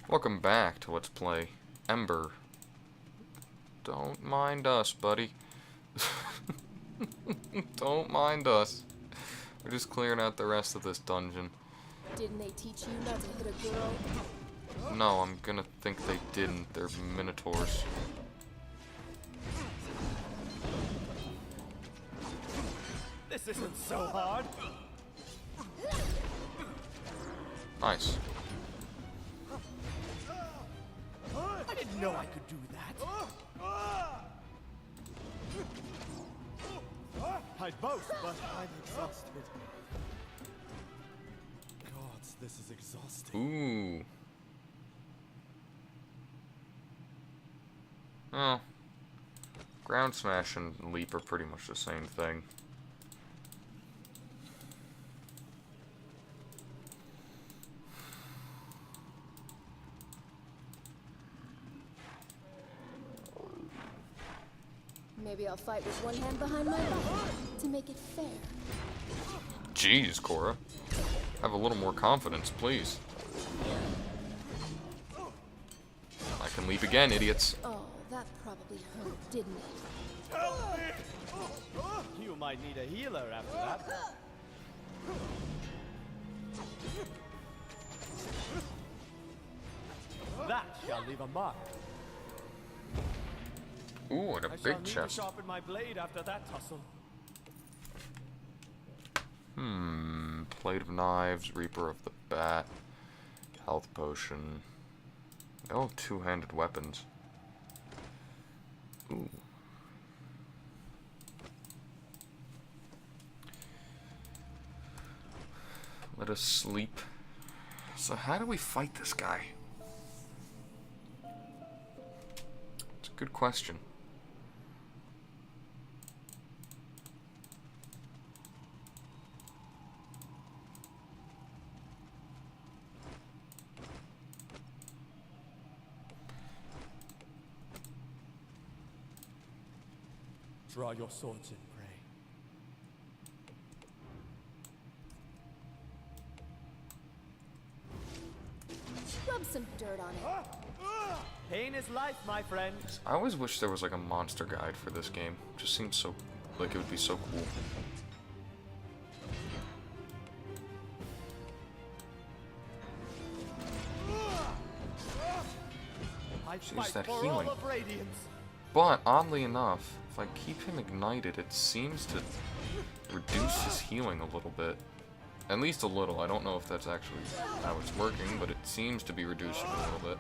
Welcome back to Let's Play Ember. Don't mind us, buddy. Don't mind us. We're just clearing out the rest of this dungeon. Didn't they teach you not to hit a girl? No, I'm gonna think they didn't. They're minotaurs. This isn't so hard. Nice. I didn't know I could do that. I'd boast, but I'm exhausted. Gods, this is exhausting. Ooh. Oh. Ground smash and leap are pretty much the same thing. Maybe I'll fight with one hand behind my back to make it fair. Jeez, Cora. Have a little more confidence, please. I can leap again, idiots. Oh, that probably hurt, didn't it? Help me! You might need a healer after that. That shall leave a mark. Ooh, and a I shall big need to chest. sharpen my blade after that tussle. Plate of knives, Reaper of the Bat, health potion. Oh, two-handed weapons. Ooh. Let us sleep. So how do we fight this guy? It's a good question. Draw your swords in, pray. Rub some dirt on it. Pain is life, my friend. I always wish there was like a monster guide for this game. Just seems so, like it would be so cool. I Use fight that for healing. all of Radiance. But, oddly enough, if I keep him ignited, it seems to reduce his healing a little bit. At least a little. I don't know if that's actually how it's working, but it seems to be reducing a little bit.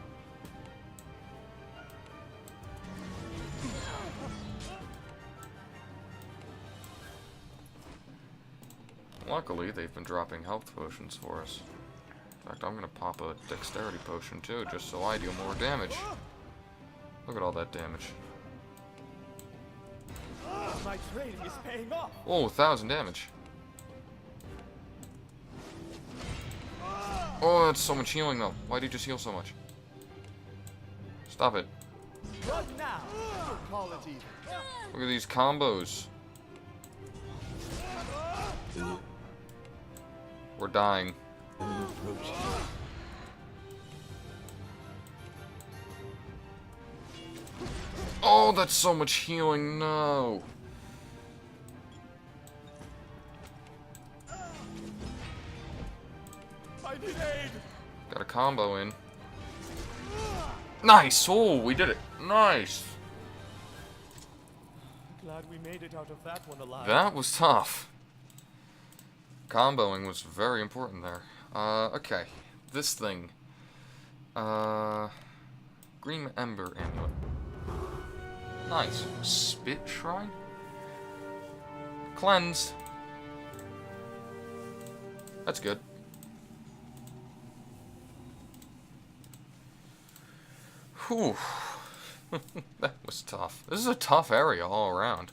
Luckily, they've been dropping health potions for us. In fact, I'm gonna pop a dexterity potion too, just so I deal more damage. Look at all that damage. My training is paying off. Oh, 1,000 damage. Oh, that's so much healing though. Why'd he just heal so much? Stop it. What now? Don't call it even. Look at these combos. We're dying. Oh, that's so much healing. No. I need aid. Got a combo in. Nice. Oh, we did it. Nice. Glad we made it out of that one alive. That was tough. Comboing was very important there. Okay. This thing. Green Ember Amulet. Nice. Spit Shrine? Cleansed. That's good. Whew. That was tough. This is a tough area all around.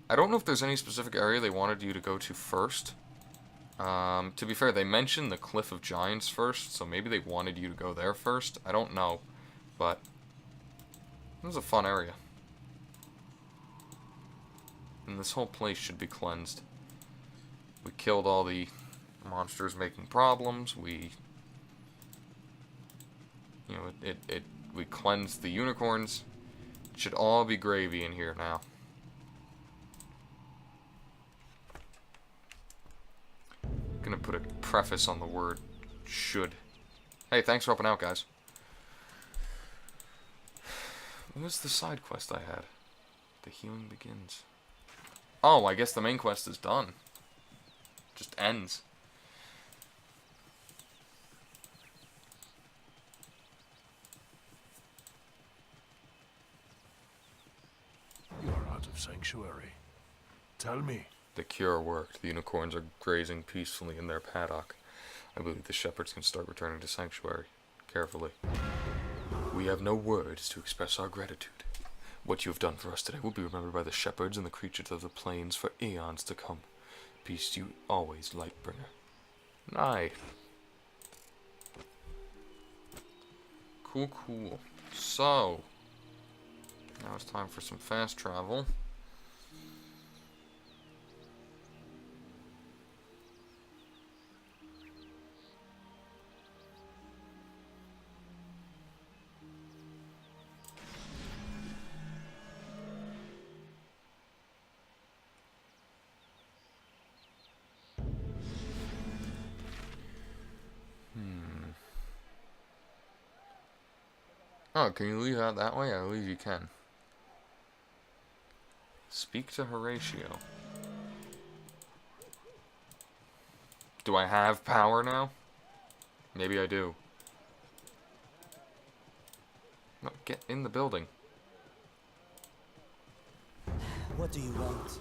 I don't know if there's any specific area they wanted you to go to first. To be fair, they mentioned the Cliff of Giants first, so maybe they wanted you to go there first. I don't know, but it was a fun area. And this whole place should be cleansed. We killed all the monsters making problems. We We cleansed the unicorns. It should all be gravy in here now. Gonna put a preface on the word should. Hey, thanks for helping out, guys. What was the side quest I had? The healing begins. Oh, I guess the main quest is done. Just ends. You are out of sanctuary. Tell me. The cure worked. The unicorns are grazing peacefully in their paddock. I believe the shepherds can start returning to sanctuary. Carefully. We have no words to express our gratitude. What you have done for us today will be remembered by the shepherds and the creatures of the plains for eons to come. Peace to you always, Lightbringer. Nice. Cool, cool. So, now it's time for some fast travel. Oh, can you leave out that way? I believe you can. Speak to Horatio. Do I have power now? Maybe I do. No, get in the building. What do you want?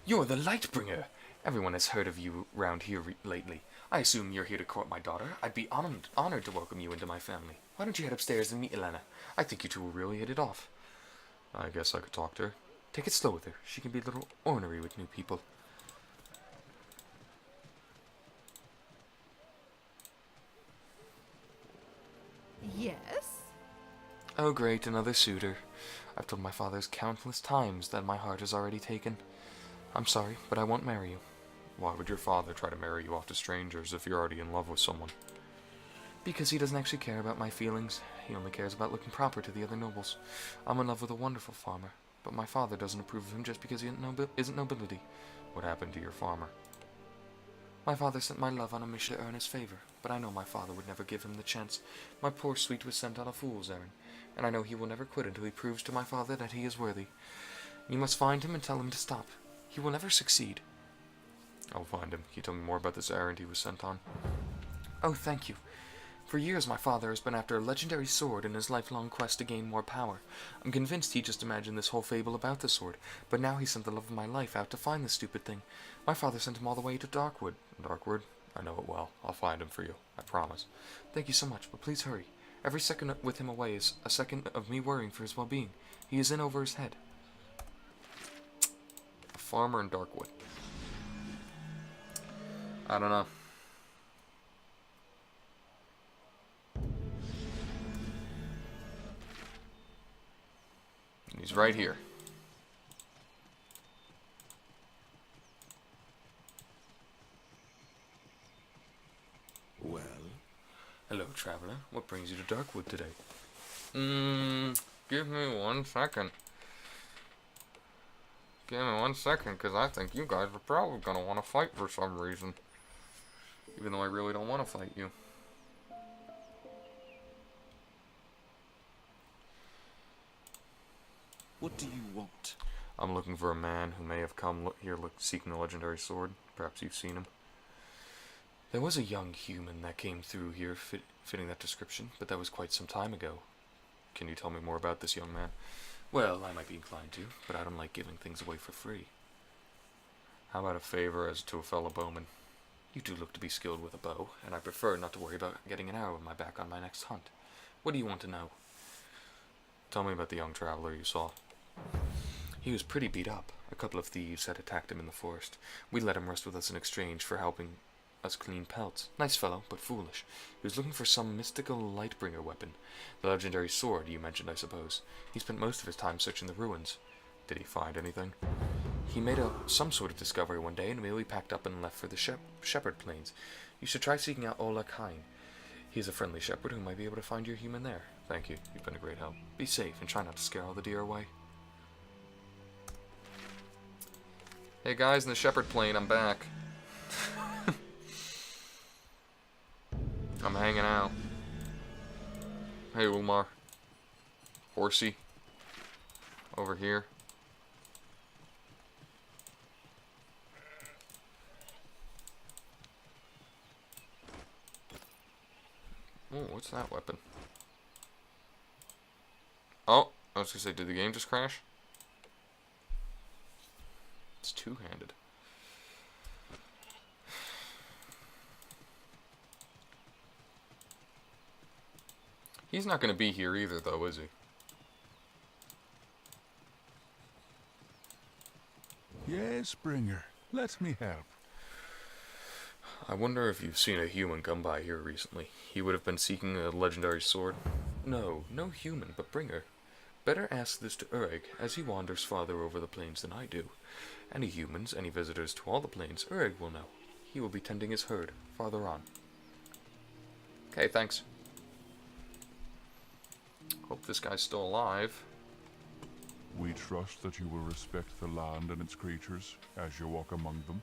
You're the Lightbringer! Everyone has heard of you round here lately. I assume you're here to court my daughter. I'd be honored to welcome you into my family. Why don't you head upstairs and meet Elena? I think you two will really hit it off. I guess I could talk to her. Take it slow with her. She can be a little ornery with new people. Yes? Oh great, another suitor. I've told my fathers countless times that my heart is already taken. I'm sorry, but I won't marry you. Why would your father try to marry you off to strangers if you're already in love with someone? Because he doesn't actually care about my feelings. He only cares about looking proper to the other nobles. I'm in love with a wonderful farmer, but my father doesn't approve of him just because he isn't nobility. What happened to your farmer? My father sent my love on a mission to earn his favor, but I know my father would never give him the chance. My poor sweet was sent on a fool's errand, and I know he will never quit until he proves to my father that he is worthy. You must find him and tell him to stop. He will never succeed. I'll find him. Can you tell me more about this errand he was sent on? Oh, thank you. For years my father has been after a legendary sword in his lifelong quest to gain more power. I'm convinced he just imagined this whole fable about the sword, but now he sent the love of my life out to find the stupid thing. My father sent him all the way to Darkwood. Darkwood? I know it well. I'll find him for you. I promise. Thank you so much, but please hurry. Every second with him away is a second of me worrying for his well-being. He is in over his head. A farmer in Darkwood. I don't know. He's right here. Well? Hello, traveler. What brings you to Darkwood today? Give me 1 second. Give me 1 second, because I think you guys are probably going to want to fight for some reason. Even though I really don't want to fight you. What do you want? I'm looking for a man who may have come here seeking the legendary sword. Perhaps you've seen him. There was a young human that came through here fitting that description, but that was quite some time ago. Can you tell me more about this young man? Well, I might be inclined to, but I don't like giving things away for free. How about a favor as to a fellow bowman? You two look to be skilled with a bow, and I prefer not to worry about getting an arrow in my back on my next hunt. What do you want to know? Tell me about the young traveler you saw. He was pretty beat up. A couple of thieves had attacked him in the forest. We let him rest with us in exchange for helping us clean pelts. Nice fellow, but foolish. He was looking for some mystical Lightbringer weapon. The legendary sword you mentioned, I suppose. He spent most of his time searching the ruins. Did he find anything? He made some sort of discovery one day and immediately packed up and left for the Shepherd Plains. You should try seeking out Ola Kine. He's a friendly shepherd who might be able to find your human there. Thank you. You've been a great help. Be safe and try not to scare all the deer away. Hey guys, in the shepherd plane, I'm back. I'm hanging out. Hey Ulmar. Horsey. Over here. Oh, what's that weapon? Oh, I was gonna say, did the game just crash? It's two-handed. He's not gonna be here either, though, is he? Yes, Bringer. Let me help. I wonder if you've seen a human come by here recently. He would have been seeking a legendary sword. No, no human, but Bringer. Better ask this to Urig, as he wanders farther over the plains than I do. Any humans, any visitors to all the plains, Urig will know. He will be tending his herd, farther on. Okay, thanks. Hope this guy's still alive. We trust that you will respect the land and its creatures as you walk among them.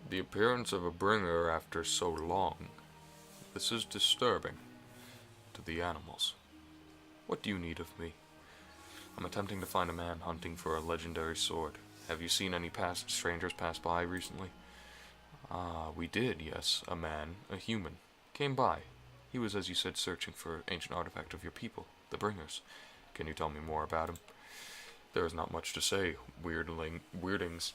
The appearance of a bringer after so long. This is disturbing to the animals. What do you need of me? I'm attempting to find a man hunting for a legendary sword. Have you seen any strangers pass by recently? Ah, we did, yes. A man, a human, came by. He was, as you said, searching for an ancient artifact of your people, the Bringers. Can you tell me more about him? There is not much to say. Weirdings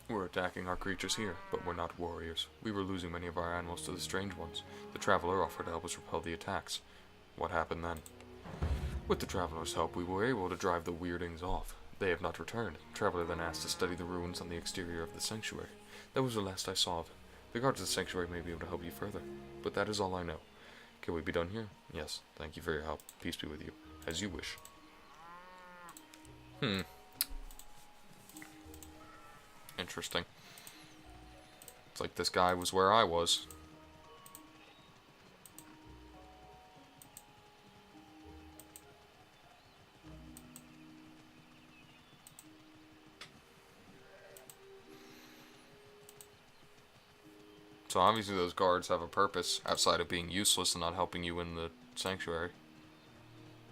were attacking our creatures here, but we're not warriors. We were losing many of our animals to the strange ones. The Traveler offered to help us repel the attacks. What happened then? With the Traveler's help, we were able to drive the weirdings off. They have not returned. The Traveler then asked to study the ruins on the exterior of the sanctuary. That was the last I saw of him. The guards of the sanctuary may be able to help you further, but that is all I know. Can we be done here? Yes. Thank you for your help. Peace be with you. As you wish. Interesting. It's like this guy was where I was. So obviously those guards have a purpose outside of being useless and not helping you in the sanctuary.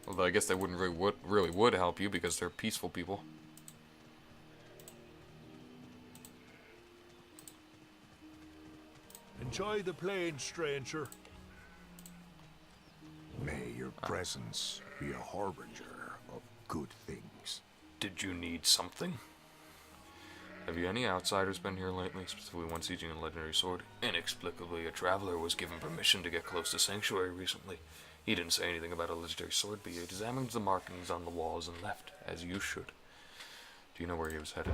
Although I guess they wouldn't really would help you because they're peaceful people. Enjoy the plain, stranger. May your presence be a harbinger of good things. Did you need something? Have you any outsiders been here lately, specifically one sieging a legendary sword? Inexplicably, a traveler was given permission to get close to Sanctuary recently. He didn't say anything about a legendary sword, but he examined the markings on the walls and left, as you should. Do you know where he was headed?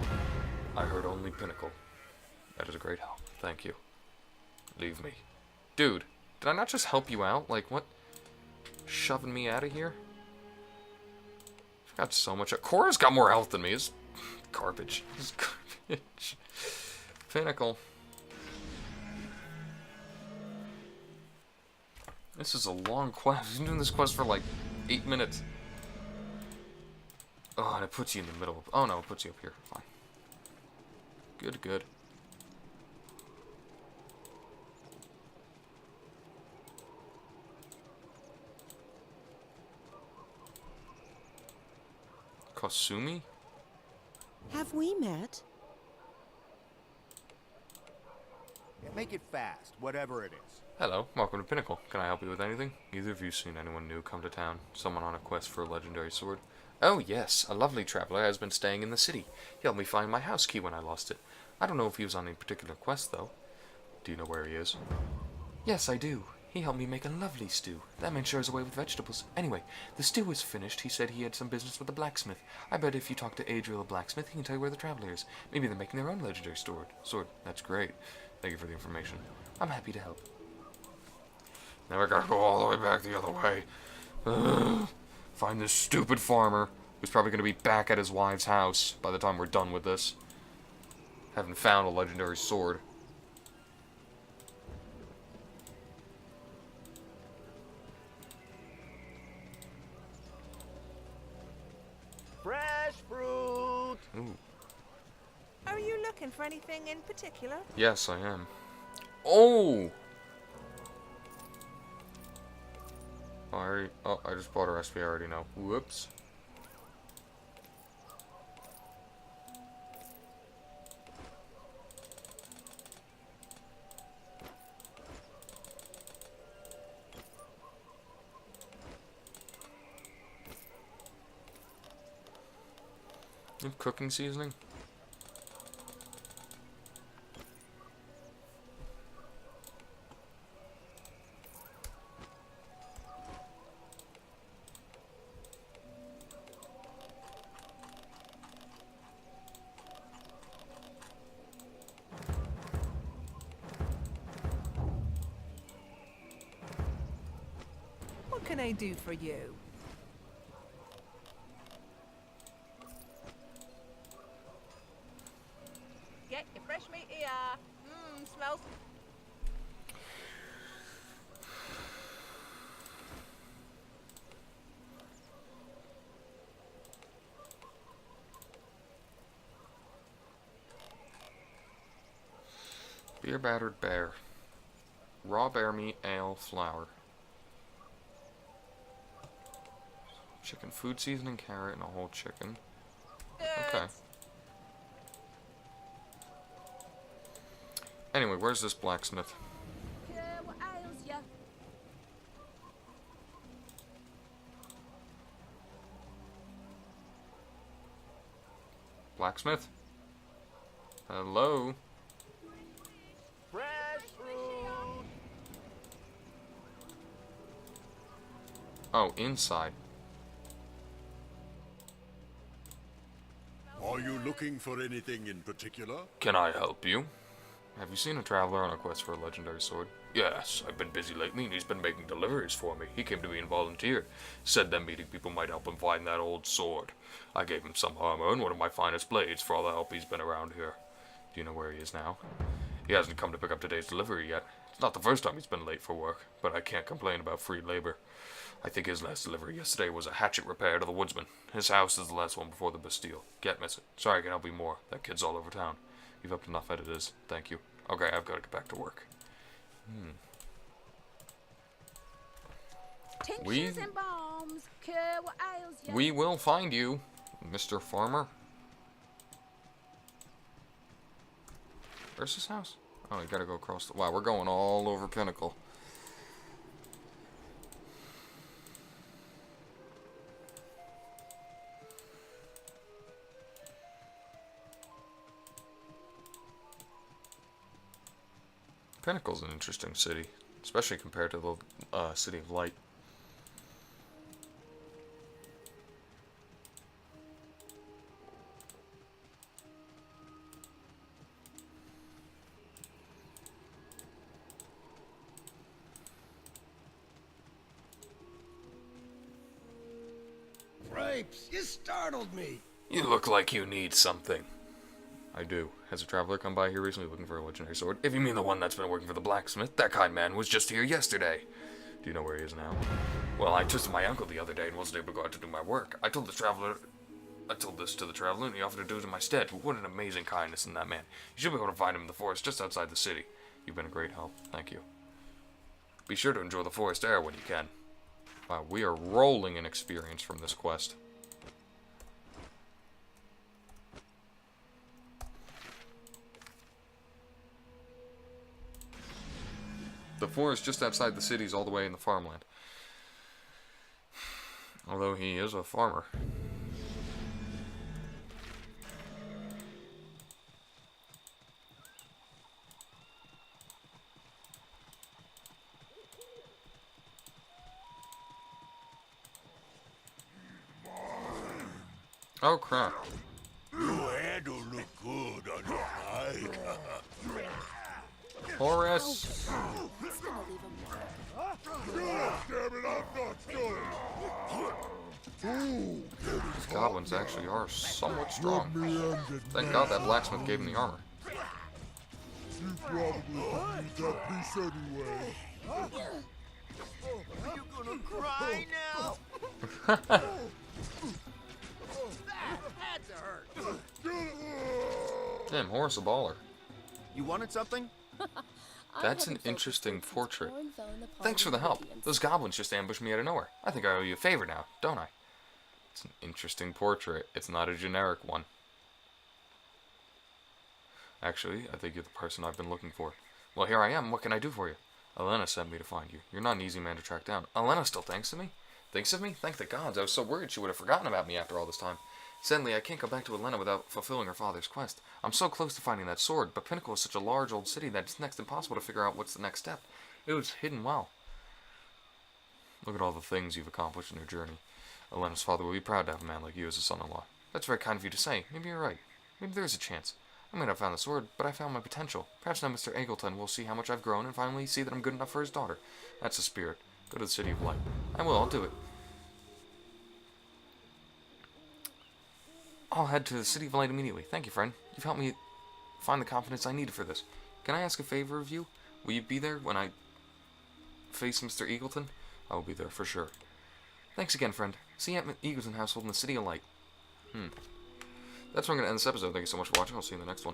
I heard only Pinnacle. That is a great help. Thank you. Leave me. Dude, did I not just help you out? Like, what? Shoving me out of here? I've got so much. Cora's got more health than me. It's garbage. It's garbage. Pinnacle. This is a long quest. I've been doing this quest for like 8 minutes. Oh, and it puts you in the middle. Oh no, it puts you up here. Fine. Good, good. Kasumi? Have we met? Yeah, make it fast, whatever it is. Hello, welcome to Pinnacle. Can I help you with anything? Either of you seen anyone new come to town? Someone on a quest for a legendary sword? Oh yes, a lovely traveler has been staying in the city. He helped me find my house key when I lost it. I don't know if he was on any particular quest, though. Do you know where he is? Yes, I do. He helped me make a lovely stew. That man shares away with vegetables. Anyway, the stew is finished. He said he had some business with the blacksmith. I bet if you talk to Adriel the blacksmith, he can tell you where the traveler is. Maybe they're making their own legendary sword. That's great. Thank you for the information. I'm happy to help. Now I gotta go all the way back the other way. Ugh. Find this stupid farmer, who's probably gonna be back at his wife's house by the time we're done with this. Haven't found a legendary sword. Ooh. Are you looking for anything in particular? Yes, I am. Oh! I just bought a recipe I already know. Whoops. Cooking seasoning? What can I do for you? Get your fresh meat here. Smells. Beer battered bear. Raw bear meat, ale, flour. Chicken food seasoning, carrot, and a whole chicken. Okay. Anyway, where's this blacksmith? What ails ya? Blacksmith? Hello? Fresh fruit. Oh, inside. Are you looking for anything in particular? Can I help you? Have you seen a traveler on a quest for a legendary sword? Yes, I've been busy lately and he's been making deliveries for me. He came to me and volunteered. Said them meeting people might help him find that old sword. I gave him some armor and one of my finest blades for all the help he's been around here. Do you know where he is now? He hasn't come to pick up today's delivery yet. It's not the first time he's been late for work, but I can't complain about free labor. I think his last delivery yesterday was a hatchet repair to the woodsman. His house is the last one before the Bastille. Can't miss it. Sorry I can't help you more. That kid's all over town. You've helped enough as it is. Thank you. Okay, I've got to get back to work. Tinctures and balms. Cure what ails ya. We will find you, Mr. Farmer. Where's this house? Oh, you gotta go across the... Wow, we're going all over Pinnacle. Pinnacle's an interesting city, especially compared to the City of Light. Grapes, you startled me. You look like you need something. I do. Has a traveler come by here recently looking for a legendary sword? If you mean the one that's been working for the blacksmith, that kind man was just here yesterday. Do you know where he is now? Well, I twisted my ankle the other day and wasn't able to go out to do my work. I told this to the traveler and he offered to do it in my stead. What an amazing kindness in that man. You should be able to find him in the forest just outside the city. You've been a great help. Thank you. Be sure to enjoy the forest air when you can. Wow, we are rolling in experience from this quest. The forest just outside the city is all the way in the farmland. Although he is a farmer. Oh crap. Your head will look good on your hide. Horace! It's gonna leave him there. Damn it, I'm not done. These goblins actually are somewhat strong. Thank God that blacksmith gave him the armor. You probably could use that piece anyway. Are you gonna cry now? Get Damn, Horace a baller. You wanted something? That's an interesting portrait. Thanks for the help. Those goblins just ambushed me out of nowhere. I think I owe you a favor now, don't I? It's an interesting portrait. It's not a generic one. Actually, I think you're the person I've been looking for. Well, here I am. What can I do for you? Elena sent me to find you. You're not an easy man to track down. Elena still thinks of me? Thinks of me? Thank the gods. I was so worried she would have forgotten about me after all this time. Sadly, I can't go back to Elena without fulfilling her father's quest. I'm so close to finding that sword, but Pinnacle is such a large old city that it's next impossible to figure out what's the next step. It was hidden well. Look at all the things you've accomplished in your journey. Elena's father will be proud to have a man like you as a son-in-law. That's very kind of you to say. Maybe you're right. Maybe there is a chance. I may not have found the sword, but I found my potential. Perhaps now Mr. Eggleton will see how much I've grown and finally see that I'm good enough for his daughter. That's the spirit. Go to the City of Light. I will, I'll do it. I'll head to the City of Light immediately. Thank you, friend. You've helped me find the confidence I needed for this. Can I ask a favor of you? Will you be there when I face Mr. Eagleton? I will be there for sure. Thanks again, friend. See you at Eagleton household in the City of Light. That's where I'm going to end this episode. Thank you so much for watching. I'll see you in the next one.